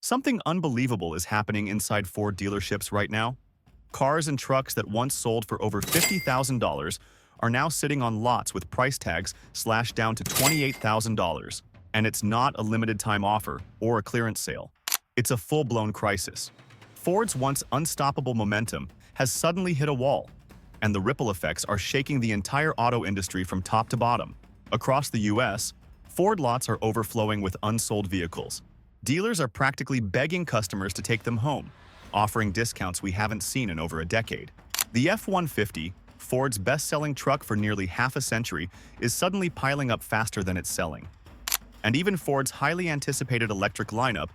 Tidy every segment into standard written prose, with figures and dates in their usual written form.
Something unbelievable is happening inside Ford dealerships right now. Cars and trucks that once sold for over $50,000 are now sitting on lots with price tags slashed down to $28,000. And it's not a limited time offer or a clearance sale. It's a full-blown crisis. Ford's once unstoppable momentum has suddenly hit a wall, and the ripple effects are shaking the entire auto industry from top to bottom. Across the US, Ford lots are overflowing with unsold vehicles. Dealers are practically begging customers to take them home, offering discounts we haven't seen in over a decade. The F-150, Ford's best-selling truck for nearly half a century, is suddenly piling up faster than it's selling. And even Ford's highly anticipated electric lineup,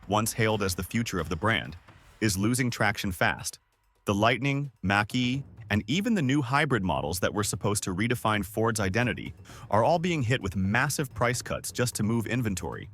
once hailed as the future of the brand, is losing traction fast. The Lightning, Mach-E, and even the new hybrid models that were supposed to redefine Ford's identity are all being hit with massive price cuts just to move inventory.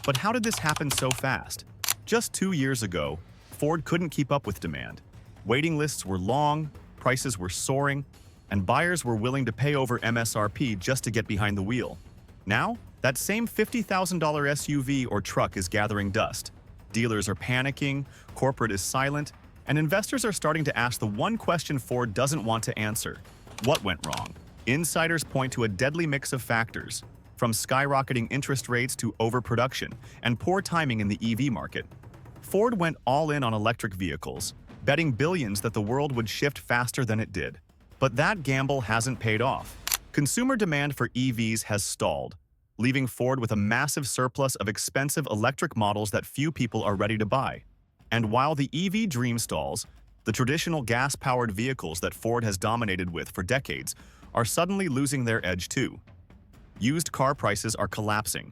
But how did this happen so fast? Just 2 years ago, Ford couldn't keep up with demand. Waiting lists were long, prices were soaring, and buyers were willing to pay over MSRP just to get behind the wheel. Now, that same $50,000 SUV or truck is gathering dust. Dealers are panicking, corporate is silent, and investors are starting to ask the one question Ford doesn't want to answer: what went wrong? Insiders point to a deadly mix of factors, from skyrocketing interest rates to overproduction and poor timing in the EV market. Ford went all in on electric vehicles, betting billions that the world would shift faster than it did. But that gamble hasn't paid off. Consumer demand for EVs has stalled, leaving Ford with a massive surplus of expensive electric models that few people are ready to buy. And while the EV dream stalls, the traditional gas-powered vehicles that Ford has dominated with for decades are suddenly losing their edge too. Used car prices are collapsing.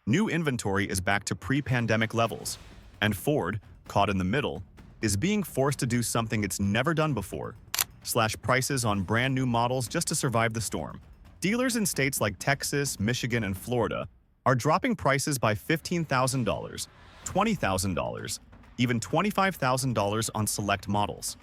New inventory is back to pre-pandemic levels, and Ford, caught in the middle, is being forced to do something it's never done before: slash prices on brand new models just to survive the storm. Dealers in states like Texas, Michigan, and Florida are dropping prices by $15,000, $20,000, even $25,000 on select models.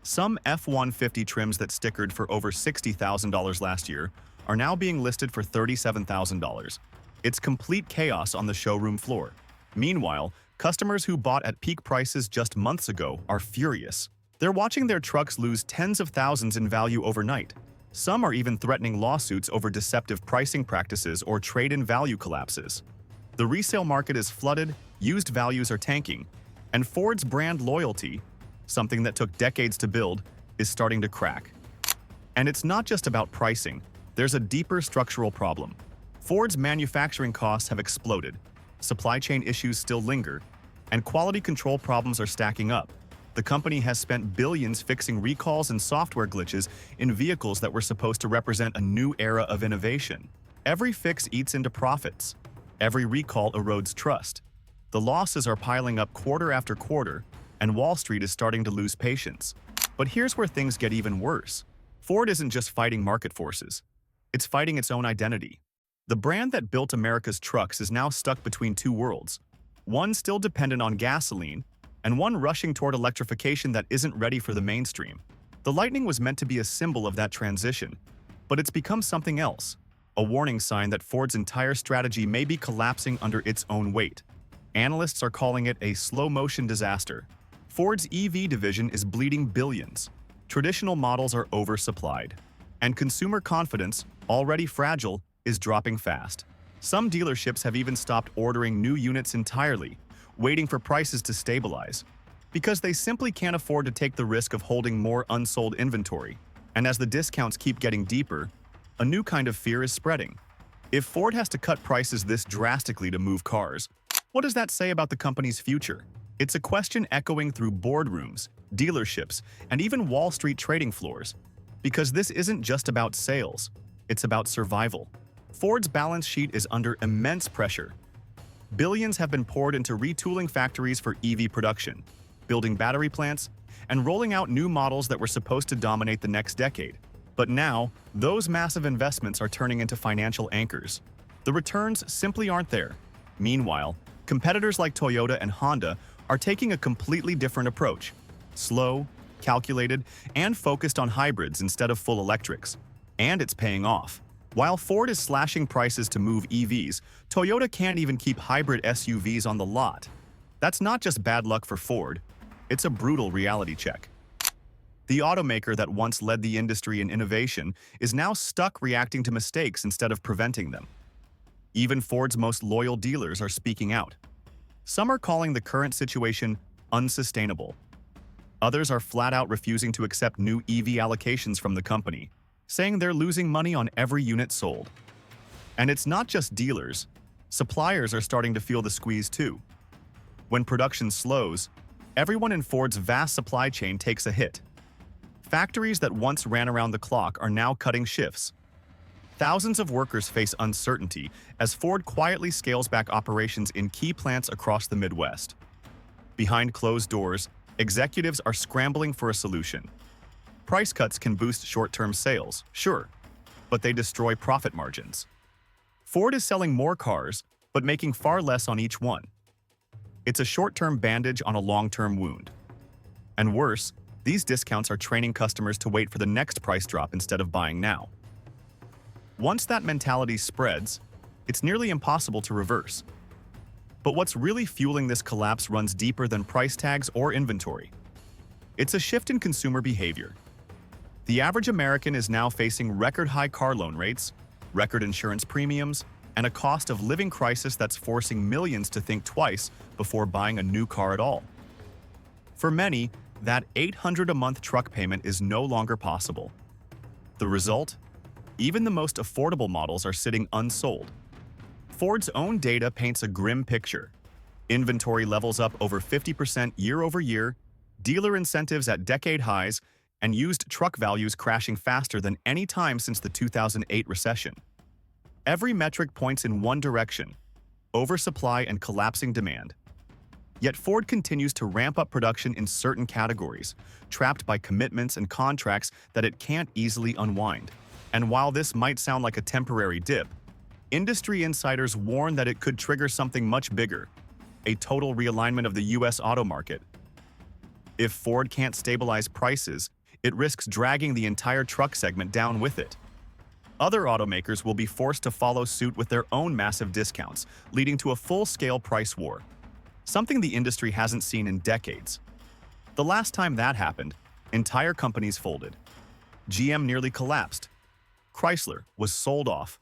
Some F-150 trims that stickered for over $60,000 last year are now being listed for $37,000. It's complete chaos on the showroom floor. Meanwhile, customers who bought at peak prices just months ago are furious. They're watching their trucks lose tens of thousands in value overnight. Some are even threatening lawsuits over deceptive pricing practices or trade-in value collapses. The resale market is flooded, used values are tanking, and Ford's brand loyalty, something that took decades to build, is starting to crack. And it's not just about pricing. There's a deeper structural problem. Ford's manufacturing costs have exploded, supply chain issues still linger, and quality control problems are stacking up. The company has spent billions fixing recalls and software glitches in vehicles that were supposed to represent a new era of innovation. Every fix eats into profits. Every recall erodes trust. The losses are piling up quarter after quarter, and Wall Street is starting to lose patience. But here's where things get even worse. Ford isn't just fighting market forces. It's fighting its own identity. The brand that built America's trucks is now stuck between two worlds, one still dependent on gasoline, and one rushing toward electrification that isn't ready for the mainstream. The Lightning was meant to be a symbol of that transition, but it's become something else, a warning sign that Ford's entire strategy may be collapsing under its own weight. Analysts are calling it a slow-motion disaster. Ford's EV division is bleeding billions. Traditional models are oversupplied, and consumer confidence, already fragile, is dropping fast. Some dealerships have even stopped ordering new units entirely, waiting for prices to stabilize, because they simply can't afford to take the risk of holding more unsold inventory. And as the discounts keep getting deeper, a new kind of fear is spreading. If Ford has to cut prices this drastically to move cars, what does that say about the company's future? It's a question echoing through boardrooms, dealerships, and even Wall Street trading floors. Because this isn't just about sales, it's about survival. Ford's balance sheet is under immense pressure. Billions have been poured into retooling factories for EV production, building battery plants, and rolling out new models that were supposed to dominate the next decade. But now, those massive investments are turning into financial anchors. The returns simply aren't there. Meanwhile, competitors like Toyota and Honda are taking a completely different approach: slow, calculated, and focused on hybrids instead of full electrics. And it's paying off. While Ford is slashing prices to move EVs, Toyota can't even keep hybrid SUVs on the lot. That's not just bad luck for Ford, it's a brutal reality check. The automaker that once led the industry in innovation is now stuck reacting to mistakes instead of preventing them. Even Ford's most loyal dealers are speaking out. Some are calling the current situation unsustainable. Others are flat out refusing to accept new EV allocations from the company, saying they're losing money on every unit sold. And it's not just dealers. Suppliers are starting to feel the squeeze too. When production slows, everyone in Ford's vast supply chain takes a hit. Factories that once ran around the clock are now cutting shifts. Thousands of workers face uncertainty as Ford quietly scales back operations in key plants across the Midwest. Behind closed doors, executives are scrambling for a solution. Price cuts can boost short-term sales, sure, but they destroy profit margins. Ford is selling more cars, but making far less on each one. It's a short-term bandage on a long-term wound. And worse, these discounts are training customers to wait for the next price drop instead of buying now. Once that mentality spreads, it's nearly impossible to reverse. But what's really fueling this collapse runs deeper than price tags or inventory. It's a shift in consumer behavior. The average American is now facing record-high car loan rates, record insurance premiums, and a cost of living crisis that's forcing millions to think twice before buying a new car at all. For many, that $800 a month truck payment is no longer possible. The result? Even the most affordable models are sitting unsold. Ford's own data paints a grim picture. Inventory levels up over 50% year over year, dealer incentives at decade highs, and used truck values crashing faster than any time since the 2008 recession. Every metric points in one direction: oversupply and collapsing demand. Yet Ford continues to ramp up production in certain categories, trapped by commitments and contracts that it can't easily unwind. And while this might sound like a temporary dip, industry insiders warn that it could trigger something much bigger: a total realignment of the U.S. auto market. If Ford can't stabilize prices, it risks dragging the entire truck segment down with it. Other automakers will be forced to follow suit with their own massive discounts, leading to a full-scale price war. Something the industry hasn't seen in decades. The last time that happened, entire companies folded. GM nearly collapsed. Chrysler was sold off.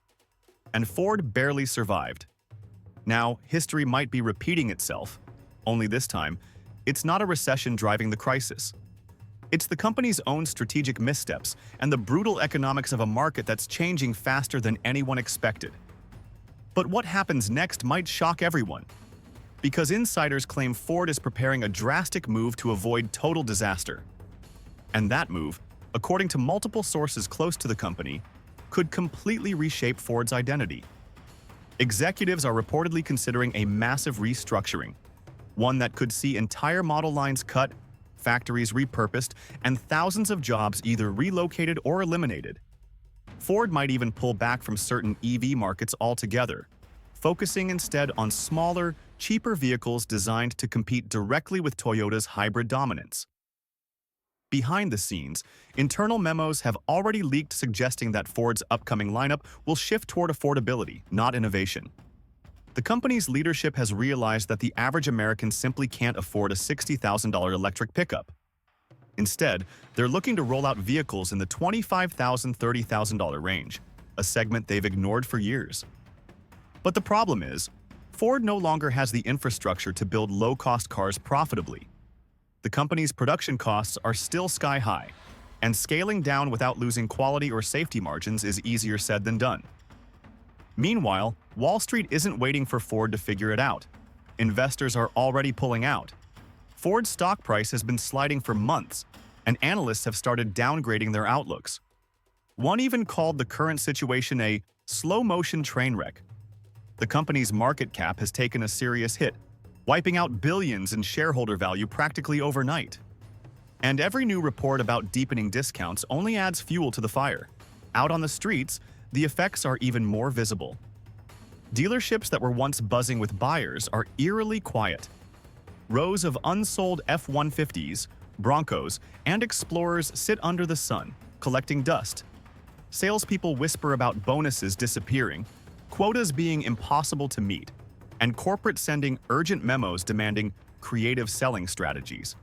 And Ford barely survived. Now, history might be repeating itself, only this time, it's not a recession driving the crisis. It's the company's own strategic missteps and the brutal economics of a market that's changing faster than anyone expected. But what happens next might shock everyone, because insiders claim Ford is preparing a drastic move to avoid total disaster. And that move, according to multiple sources close to the company, could completely reshape Ford's identity. Executives are reportedly considering a massive restructuring, one that could see entire model lines cut, factories repurposed, and thousands of jobs either relocated or eliminated. Ford might even pull back from certain EV markets altogether, focusing instead on smaller, cheaper vehicles designed to compete directly with Toyota's hybrid dominance. Behind the scenes, internal memos have already leaked suggesting that Ford's upcoming lineup will shift toward affordability, not innovation. The company's leadership has realized that the average American simply can't afford a $60,000 electric pickup. Instead, they're looking to roll out vehicles in the $25,000 to $30,000 range, a segment they've ignored for years. But the problem is, Ford no longer has the infrastructure to build low-cost cars profitably. The company's production costs are still sky-high, and scaling down without losing quality or safety margins is easier said than done. Meanwhile, Wall Street isn't waiting for Ford to figure it out. Investors are already pulling out. Ford's stock price has been sliding for months, and analysts have started downgrading their outlooks. One even called the current situation a slow-motion train wreck. The company's market cap has taken a serious hit, wiping out billions in shareholder value practically overnight. And every new report about deepening discounts only adds fuel to the fire. Out on the streets, the effects are even more visible. Dealerships that were once buzzing with buyers are eerily quiet. Rows of unsold F-150s, Broncos, and Explorers sit under the sun, collecting dust. Salespeople whisper about bonuses disappearing, quotas being impossible to meet, and corporate sending urgent memos demanding creative selling strategies.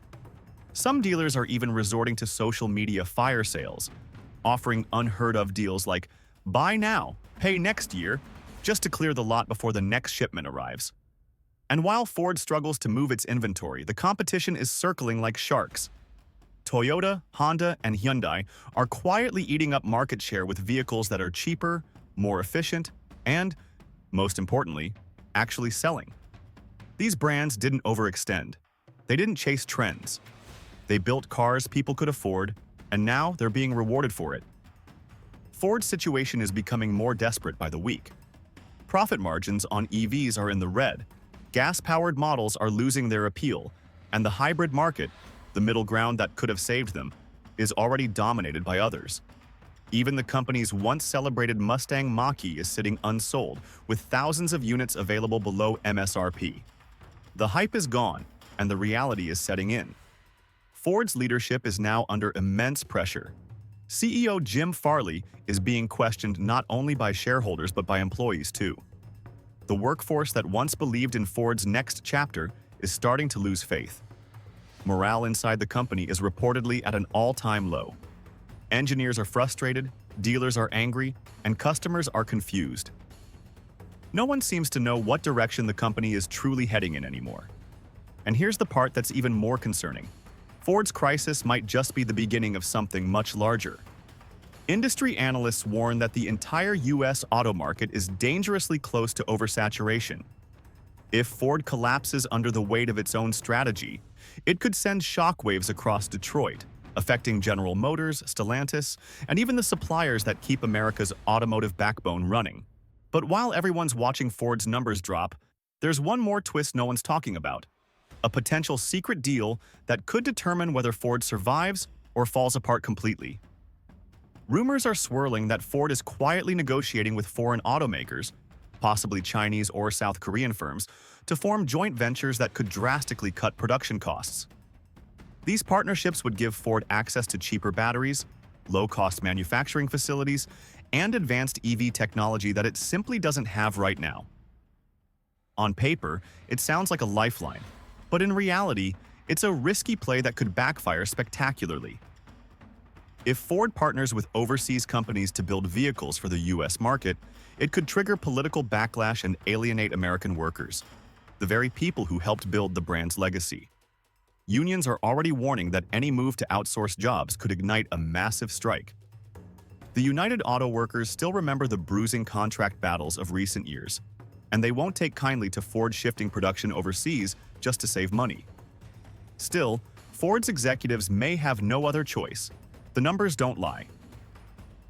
Some dealers are even resorting to social media fire sales, offering unheard-of deals like buy now, pay next year, just to clear the lot before the next shipment arrives. And while Ford struggles to move its inventory, the competition is circling like sharks. Toyota, Honda, and Hyundai are quietly eating up market share with vehicles that are cheaper, more efficient, and, most importantly, actually selling. These brands didn't overextend. They didn't chase trends. They built cars people could afford, and now they're being rewarded for it. Ford's situation is becoming more desperate by the week. Profit margins on EVs are in the red, gas-powered models are losing their appeal, and the hybrid market, the middle ground that could have saved them, is already dominated by others. Even the company's once-celebrated Mustang Mach-E is sitting unsold, with thousands of units available below MSRP. The hype is gone, and the reality is setting in. Ford's leadership is now under immense pressure. CEO Jim Farley is being questioned not only by shareholders but by employees too. The workforce that once believed in Ford's next chapter is starting to lose faith. Morale inside the company is reportedly at an all-time low. Engineers are frustrated, dealers are angry, and customers are confused. No one seems to know what direction the company is truly heading in anymore. And here's the part that's even more concerning. Ford's crisis might just be the beginning of something much larger. Industry analysts warn that the entire U.S. auto market is dangerously close to oversaturation. If Ford collapses under the weight of its own strategy, it could send shockwaves across Detroit, affecting General Motors, Stellantis, and even the suppliers that keep America's automotive backbone running. But while everyone's watching Ford's numbers drop, there's one more twist no one's talking about. A potential secret deal that could determine whether Ford survives or falls apart completely. Rumors are swirling that Ford is quietly negotiating with foreign automakers, possibly Chinese or South Korean firms, to form joint ventures that could drastically cut production costs. These partnerships would give Ford access to cheaper batteries, low-cost manufacturing facilities, and advanced EV technology that it simply doesn't have right now. On paper, it sounds like a lifeline. But in reality, it's a risky play that could backfire spectacularly. If Ford partners with overseas companies to build vehicles for the U.S. market, it could trigger political backlash and alienate American workers, the very people who helped build the brand's legacy. Unions are already warning that any move to outsource jobs could ignite a massive strike. The United Auto Workers still remember the bruising contract battles of recent years, and they won't take kindly to Ford shifting production overseas just to save money. Still, Ford's executives may have no other choice. The numbers don't lie.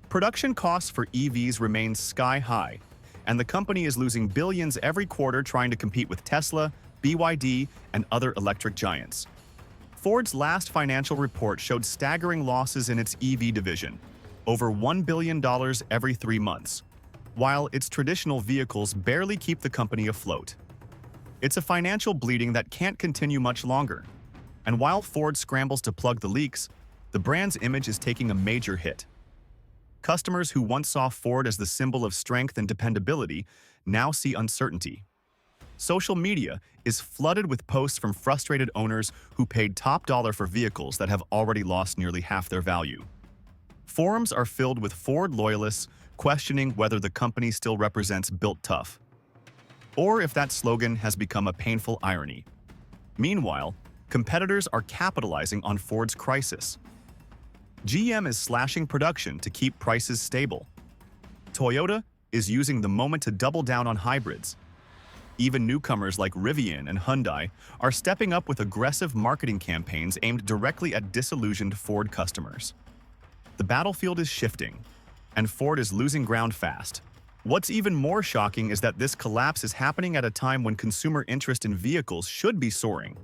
Production costs for EVs remain sky-high, and the company is losing billions every quarter trying to compete with Tesla, BYD, and other electric giants. Ford's last financial report showed staggering losses in its EV division, over $1 billion every 3 months, while its traditional vehicles barely keep the company afloat. It's a financial bleeding that can't continue much longer. And while Ford scrambles to plug the leaks, the brand's image is taking a major hit. Customers who once saw Ford as the symbol of strength and dependability now see uncertainty. Social media is flooded with posts from frustrated owners who paid top dollar for vehicles that have already lost nearly half their value. Forums are filled with Ford loyalists questioning whether the company still represents built tough, or if that slogan has become a painful irony. Meanwhile, competitors are capitalizing on Ford's crisis. GM is slashing production to keep prices stable. Toyota is using the moment to double down on hybrids. Even newcomers like Rivian and Hyundai are stepping up with aggressive marketing campaigns aimed directly at disillusioned Ford customers. The battlefield is shifting, and Ford is losing ground fast. What's even more shocking is that this collapse is happening at a time when consumer interest in vehicles should be soaring.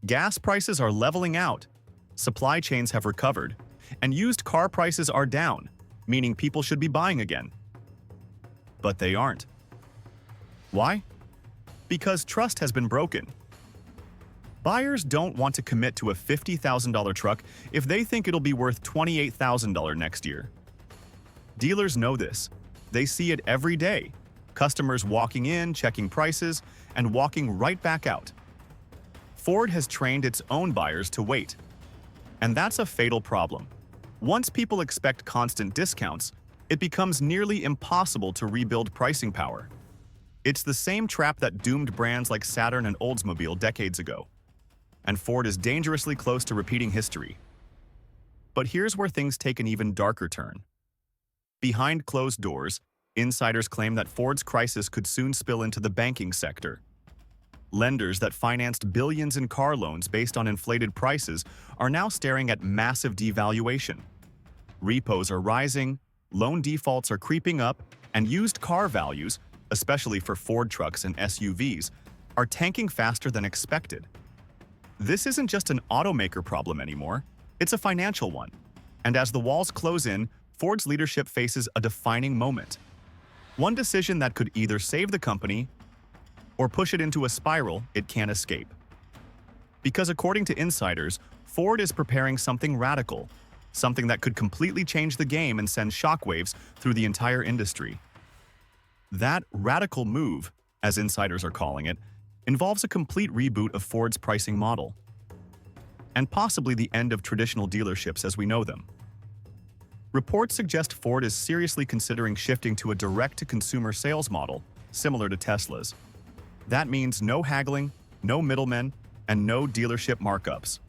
Gas prices are leveling out, supply chains have recovered, and used car prices are down, meaning people should be buying again. But they aren't. Why? Because trust has been broken. Buyers don't want to commit to a $50,000 truck if they think it'll be worth $28,000 next year. Dealers know this. They see it every day. Customers walking in, checking prices, and walking right back out. Ford has trained its own buyers to wait. And that's a fatal problem. Once people expect constant discounts, it becomes nearly impossible to rebuild pricing power. It's the same trap that doomed brands like Saturn and Oldsmobile decades ago. And Ford is dangerously close to repeating history. But here's where things take an even darker turn. Behind closed doors, insiders claim that Ford's crisis could soon spill into the banking sector. Lenders that financed billions in car loans based on inflated prices are now staring at massive devaluation. Repos are rising, loan defaults are creeping up, and used car values, especially for Ford trucks and SUVs, are tanking faster than expected. This isn't just an automaker problem anymore, it's a financial one. And as the walls close in, Ford's leadership faces a defining moment. One decision that could either save the company or push it into a spiral it can't escape. Because according to insiders, Ford is preparing something radical, something that could completely change the game and send shockwaves through the entire industry. That radical move, as insiders are calling it, involves a complete reboot of Ford's pricing model, and possibly the end of traditional dealerships as we know them. Reports suggest Ford is seriously considering shifting to a direct-to-consumer sales model, similar to Tesla's. That means no haggling, no middlemen, and no dealership markups.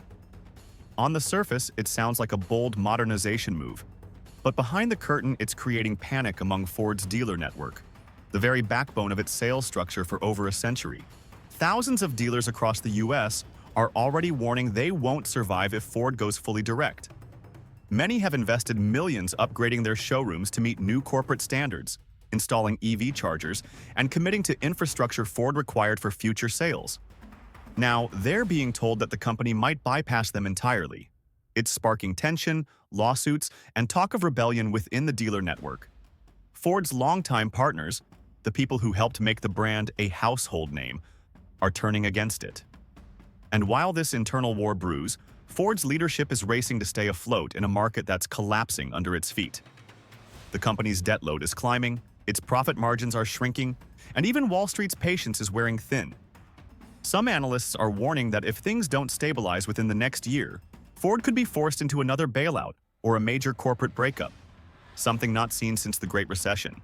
On the surface, it sounds like a bold modernization move, but behind the curtain it's creating panic among Ford's dealer network, the very backbone of its sales structure for over a century. Thousands of dealers across the US are already warning they won't survive if Ford goes fully direct. Many have invested millions upgrading their showrooms to meet new corporate standards, installing EV chargers, and committing to infrastructure Ford required for future sales. Now, they're being told that the company might bypass them entirely. It's sparking tension, lawsuits, and talk of rebellion within the dealer network. Ford's longtime partners, the people who helped make the brand a household name, are turning against it. And while this internal war brews, Ford's leadership is racing to stay afloat in a market that's collapsing under its feet. The company's debt load is climbing, its profit margins are shrinking, and even Wall Street's patience is wearing thin. Some analysts are warning that if things don't stabilize within the next year, Ford could be forced into another bailout or a major corporate breakup, something not seen since the Great Recession.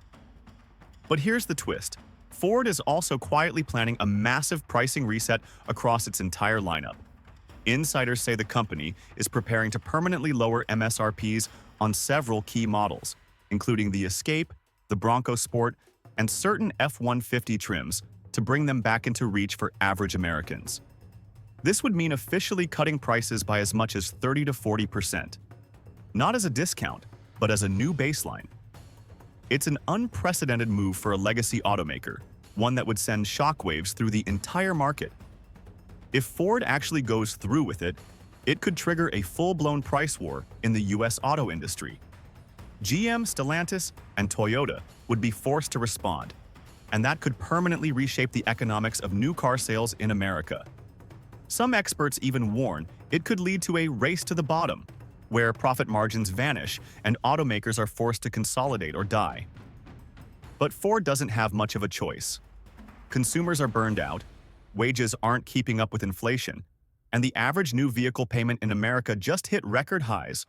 But here's the twist. Ford is also quietly planning a massive pricing reset across its entire lineup. Insiders say the company is preparing to permanently lower MSRPs on several key models, including the Escape, the Bronco Sport, and certain F-150 trims to bring them back into reach for average Americans. This would mean officially cutting prices by as much as 30 to 40%. Not as a discount, but as a new baseline. It's an unprecedented move for a legacy automaker, one that would send shockwaves through the entire market. If Ford actually goes through with it, it could trigger a full-blown price war in the US auto industry. GM, Stellantis, and Toyota would be forced to respond, and that could permanently reshape the economics of new car sales in America. Some experts even warn it could lead to a race to the bottom, where profit margins vanish and automakers are forced to consolidate or die. But Ford doesn't have much of a choice. Consumers are burned out, wages aren't keeping up with inflation, and the average new vehicle payment in America just hit record highs,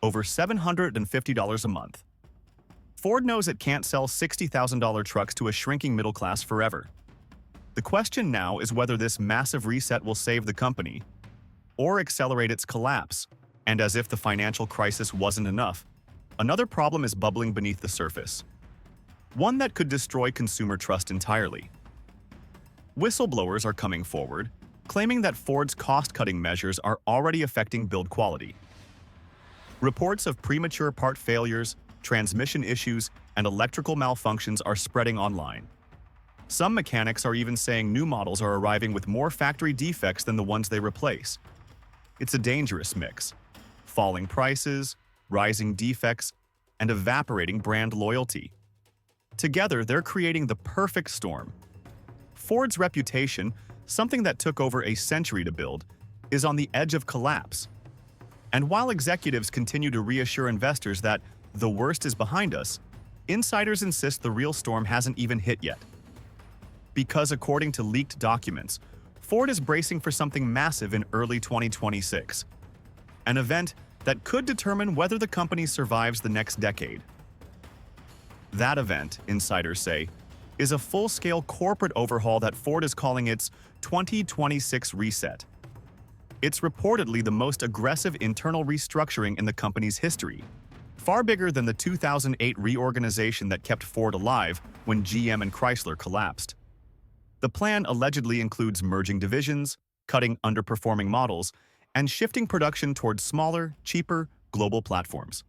over $750 a month. Ford knows it can't sell $60,000 trucks to a shrinking middle class forever. The question now is whether this massive reset will save the company or accelerate its collapse. And as if the financial crisis wasn't enough, another problem is bubbling beneath the surface. One that could destroy consumer trust entirely. Whistleblowers are coming forward, claiming that Ford's cost-cutting measures are already affecting build quality. Reports of premature part failures, transmission issues, and electrical malfunctions are spreading online. Some mechanics are even saying new models are arriving with more factory defects than the ones they replace. It's a dangerous mix. Falling prices, rising defects, and evaporating brand loyalty. Together, they're creating the perfect storm. Ford's reputation, something that took over a century to build, is on the edge of collapse. And while executives continue to reassure investors that the worst is behind us, insiders insist the real storm hasn't even hit yet. Because according to leaked documents, Ford is bracing for something massive in early 2026, an event that could determine whether the company survives the next decade. That event, insiders say, is a full-scale corporate overhaul that Ford is calling its 2026 reset. It's reportedly the most aggressive internal restructuring in the company's history, far bigger than the 2008 reorganization that kept Ford alive when GM and Chrysler collapsed. The plan allegedly includes merging divisions, cutting underperforming models, and shifting production towards smaller, cheaper, global platforms.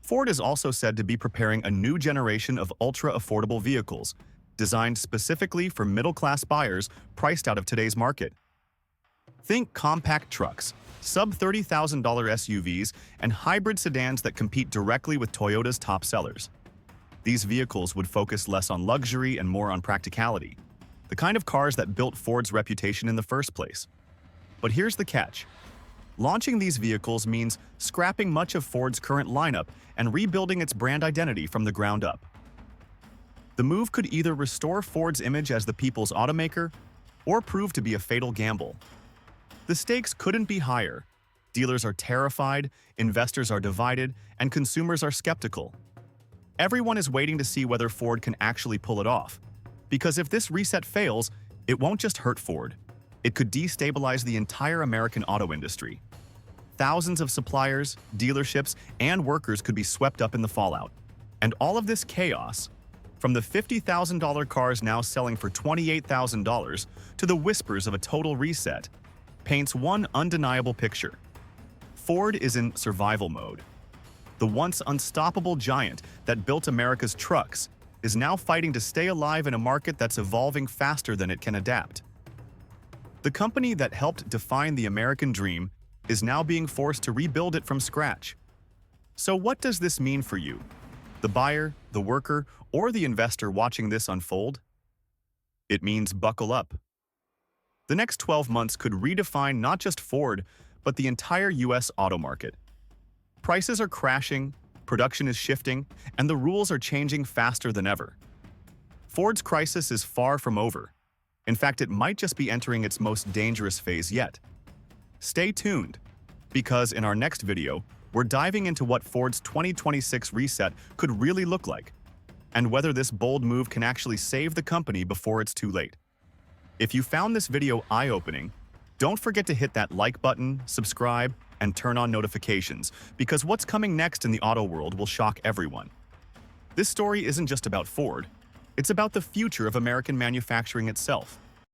Ford is also said to be preparing a new generation of ultra-affordable vehicles, designed specifically for middle-class buyers priced out of today's market. Think compact trucks, sub-$30,000 SUVs, and hybrid sedans that compete directly with Toyota's top sellers. These vehicles would focus less on luxury and more on practicality, the kind of cars that built Ford's reputation in the first place. But here's the catch. Launching these vehicles means scrapping much of Ford's current lineup and rebuilding its brand identity from the ground up. The move could either restore Ford's image as the people's automaker or prove to be a fatal gamble. The stakes couldn't be higher. Dealers are terrified, investors are divided, and consumers are skeptical. Everyone is waiting to see whether Ford can actually pull it off. Because if this reset fails, it won't just hurt Ford. It could destabilize the entire American auto industry. Thousands of suppliers, dealerships, and workers could be swept up in the fallout. And all of this chaos, from the $50,000 cars now selling for $28,000 to the whispers of a total reset, paints one undeniable picture. Ford is in survival mode. The once unstoppable giant that built America's trucks is now fighting to stay alive in a market that's evolving faster than it can adapt. The company that helped define the American dream is now being forced to rebuild it from scratch. So what does this mean for you, the buyer, the worker, or the investor watching this unfold? It means buckle up. The next 12 months could redefine not just Ford, but the entire US auto market. Prices are crashing, production is shifting, and the rules are changing faster than ever. Ford's crisis is far from over. In fact, it might just be entering its most dangerous phase yet. Stay tuned, because in our next video, we're diving into what Ford's 2026 reset could really look like, and whether this bold move can actually save the company before it's too late. If you found this video eye-opening, don't forget to hit that like button, subscribe, and turn on notifications, because what's coming next in the auto world will shock everyone. This story isn't just about Ford, it's about the future of American manufacturing itself.